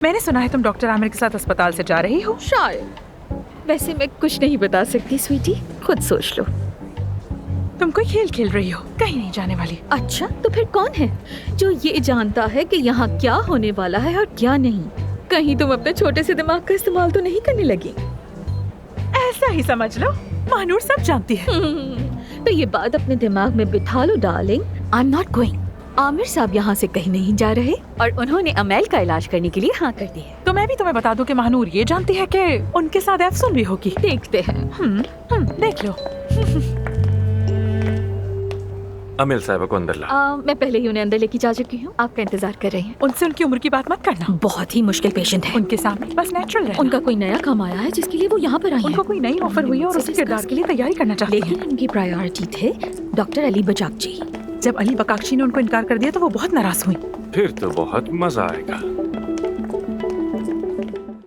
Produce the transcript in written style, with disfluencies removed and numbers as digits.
मैंने सुना है तुम डॉक्टर आमिर के साथ अस्पताल से जा रही हो। शायद। वैसे मैं कुछ नहीं बता सकती स्वीटी, खुद सोच लो। तुम कोई खेल खेल रही हो, कहीं नहीं जाने वाली। अच्छा, तो फिर कौन है जो ये जानता है कि यहाँ क्या होने वाला है और क्या नहीं? कहीं तुम अपने छोटे से दिमाग का इस्तेमाल तो नहीं करने लगी? ऐसा ही समझ लो, महानूर सब जानती है। तो ये बात अपने दिमाग में बिठा लो darling. I am not going. Aamir साहब यहाँ से कहीं नहीं जा रहे और उन्होंने अमेल का इलाज करने के लिए हाँ कर दी है। तो मैं भी तुम्हें बता दूं कि महानूर ये जानती है कि उनके साथ अफसूल भी होगी। देखते हैं। देख लो। अमील साहब को अंदर ला। मैं पहले ही उन्हें अंदर लेके जा चुकी हूँ, आपका इंतजार कर रहे हैं। उनसे उनकी उम्र की बात मत करना, बहुत ही मुश्किल पेशेंट है। उनके सामने बस नेचुरल रहना। उनका कोई नया काम आया है जिसके लिए वो यहाँ पर आई उनको हैं। कोई नई ऑफर हुई है और उस किरदार के लिए तैयारी करना चाहती हैं। लेकिन उनकी प्रायोरिटी थे डॉक्टर अली बजाकची। जब अली बकाक्षी ने उनको इनकार कर दिया तो वो बहुत नाराज हुई। फिर तो बहुत मजा आएगा।